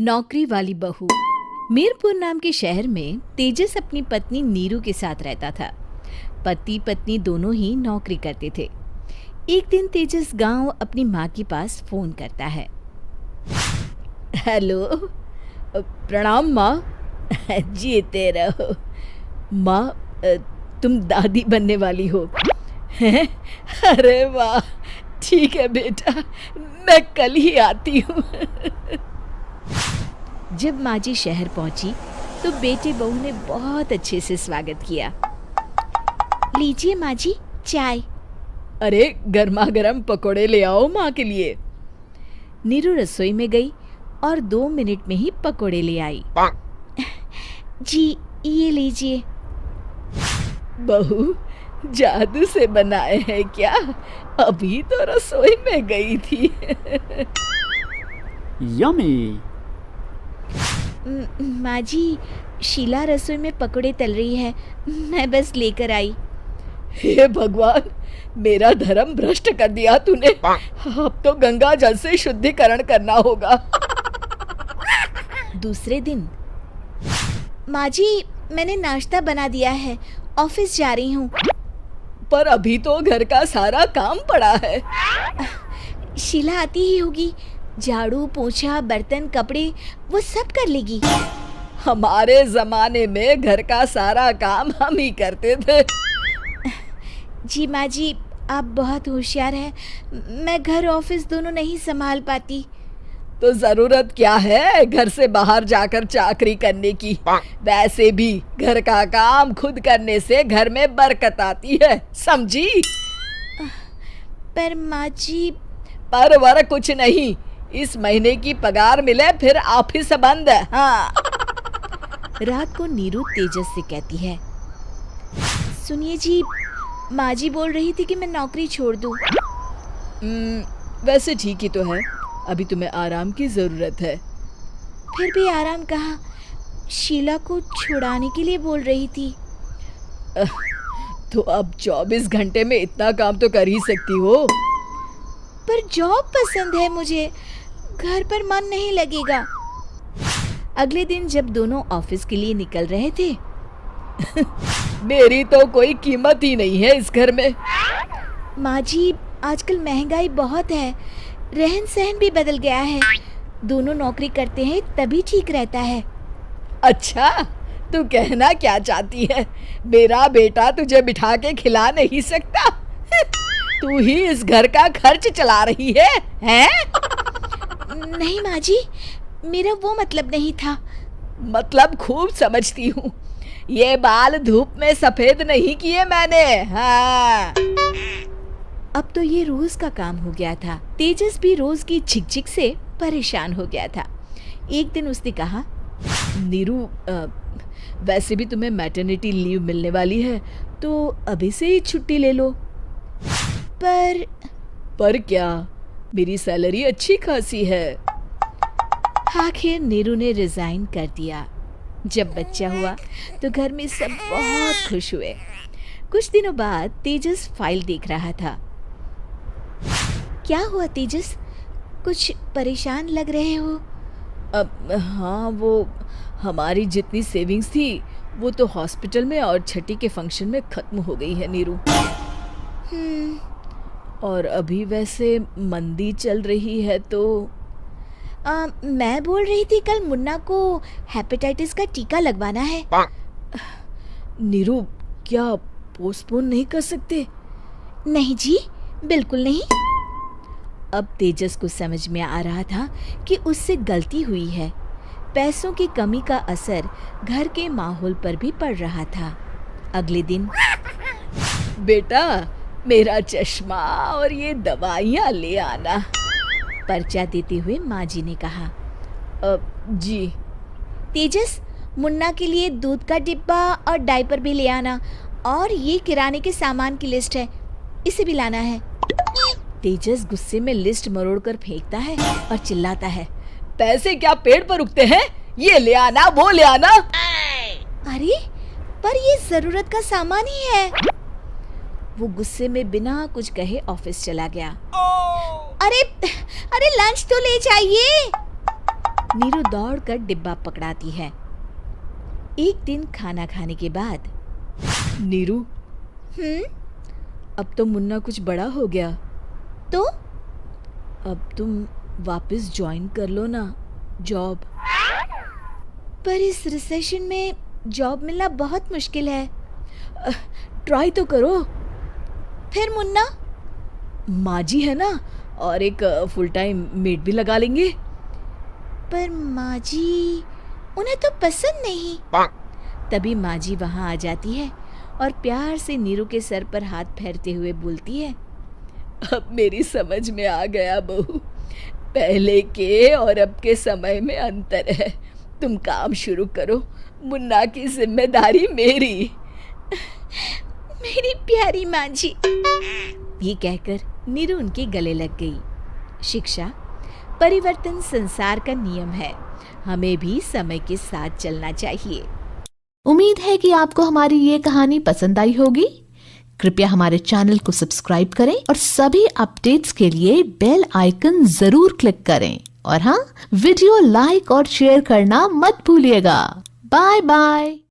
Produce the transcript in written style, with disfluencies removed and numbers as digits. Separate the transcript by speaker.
Speaker 1: नौकरी वाली बहू। मीरपुर नाम के शहर में तेजस अपनी पत्नी नीरू के साथ रहता था। पति पत्नी दोनों ही नौकरी करते थे। एक दिन तेजस गांव अपनी माँ के पास फोन करता है। हेलो, प्रणाम माँ। जीते रहो माँ, तुम दादी बनने वाली हो। अरे वाह, ठीक है बेटा, मैं कल ही आती हूँ। जब माँ जी शहर पहुंची तो बेटे बहू ने बहुत अच्छे से स्वागत किया। लीजिए माँ जी, चाय। अरे गर्मा गर्म पकोड़े ले आओ माँ के लिए। नीरू रसोई में गई और 2 मिनट में ही पकोड़े ले आई। जी ये लीजिए। बहू जादू से बनाए हैं क्या? अभी तो रसोई में गई थी।
Speaker 2: यम्मी।
Speaker 1: माँ जी, शीला रसोई में पकोड़े तल रही है, मैं बस लेकर आई। हे भगवान, मेरा धर्म भ्रष्ट कर दिया तूने। अब तो गंगा जल से शुद्धिकरण करना होगा। दूसरे दिन, माँ जी मैंने नाश्ता बना दिया है, ऑफिस जा रही हूँ। पर अभी तो घर का सारा काम पड़ा है। शीला आती ही होगी, झाड़ू पोछा बर्तन कपड़े वो सब कर लेगी। हमारे जमाने में घर का सारा काम हम ही करते थे। जी माँ जी, आप बहुत होशियार हैं, मैं घर ऑफिस दोनों नहीं संभाल पाती। तो जरूरत क्या है घर से बाहर जाकर चाकरी करने की? वैसे भी घर का काम खुद करने से घर में बरकत आती है, समझी? पर माँ जी। पर वर कुछ नहीं, इस महीने की पगार मिले फिर ऑफिस बंद है। हाँ। रात को नीरू तेजस से कहती है, सुनिए जी, माँ जी बोल रही थी कि मैं नौकरी छोड़ दूं। वैसे ठीक ही तो है, अभी तुम्हें आराम की जरूरत है। फिर भी आराम कहाँ, शीला को छुड़ाने के लिए बोल रही थी। तो अब 24 घंटे में इतना काम तो कर ही सकती हो। पर जॉब पसंद है मुझे, घर पर मन नहीं लगेगा। अगले दिन जब दोनों ऑफिस के लिए निकल रहे थे, मेरी तो कोई कीमत ही नहीं है इस घर में। माँ जी, आजकल महंगाई बहुत है, रहन सहन भी बदल गया है, दोनों नौकरी करते हैं तभी ठीक रहता है। अच्छा, तू कहना क्या चाहती है? मेरा बेटा तुझे बिठा के खिला नहीं सकता? तू ही इस घर का खर्च चला रही है, हैं? नहीं माँ जी, मेरा वो मतलब नहीं था। मतलब खूब समझती हूँ, ये बाल धूप में सफेद नहीं किए मैंने। हाँ। अब तो ये रोज का काम हो गया था। तेजस भी रोज की झिकझिक से परेशान हो गया था। एक दिन उसने कहा, नीरू, वैसे भी तुम्हें मैटरनिटी लीव मिलने वाली है, तो अभी से ही छुट्टी ले लो। पर क्या, मेरी सैलरी अच्छी खासी है। आखिर नीरू ने रिजाइन कर दिया। जब बच्चा हुआ तो घर में सब बहुत खुश हुए। कुछ दिनों बाद तेजस फाइल देख रहा था। क्या हुआ तेजस, कुछ परेशान लग रहे हो? हाँ, वो हमारी जितनी सेविंग्स थी वो तो हॉस्पिटल में और छठी के फंक्शन में खत्म हो गई है नीरू। और अभी वैसे मंदी चल रही है तो मैं बोल रही थी कल मुन्ना को हेपेटाइटिस का टीका लगवाना है। नीरू, क्या पोस्टपोन नहीं कर सकते? नहीं जी, बिल्कुल नहीं। अब तेजस को समझ में आ रहा था कि उससे गलती हुई है। पैसों की कमी का असर घर के माहौल पर भी पड़ रहा था। अगले दिन, बेटा मेरा चश्मा और ये दवाइयाँ ले आना, पर्चा देते हुए माँ जी ने कहा। जी। तेजस, मुन्ना के लिए दूध का डिब्बा और डायपर भी ले आना, और ये किराने के सामान की लिस्ट है, इसे भी लाना है। तेजस गुस्से में लिस्ट मरोड़कर फेंकता है और चिल्लाता है, पैसे क्या पेड़ पर उगते हैं? ये ले आना, वो ले आना। अरे पर ये जरूरत का सामान ही है। वो गुस्से में बिना कुछ कहे ऑफिस चला गया। अरे लंच तो ले जाइए। नीरू दौड़कर डिब्बा पकड़ाती है। एक दिन खाना खाने के बाद, नीरू, अब तो मुन्ना कुछ बड़ा हो गया, तो अब तुम वापस ज्वाइन कर लो ना जॉब। पर इस रिसेशन में जॉब मिलना बहुत मुश्किल है। ट्राई तो करो। फिर मुन्ना, माँ जी है ना, और एक फुल टाइम मेड भी लगा लेंगे। पर माँ जी, उन्हें तो पसंद नहीं। तभी माँ जी वहाँ आ जाती है और प्यार से नीरू के सर पर हाथ फेरते हुए बोलती है, अब मेरी समझ में आ गया बहू, पहले के और अब के समय में अंतर है। तुम काम शुरू करो, मुन्ना की जिम्मेदारी मेरी। मेरी प्यारी माँ जी, ये कहकर नीरू उनके गले लग गई। शिक्षा, परिवर्तन संसार का नियम है, हमें भी समय के साथ चलना चाहिए।
Speaker 2: उम्मीद है कि आपको हमारी ये कहानी पसंद आई होगी। कृपया हमारे चैनल को सब्सक्राइब करें और सभी अपडेट्स के लिए बेल आइकन जरूर क्लिक करें। और हाँ, वीडियो लाइक और शेयर करना मत भूलिएगा। Bye bye.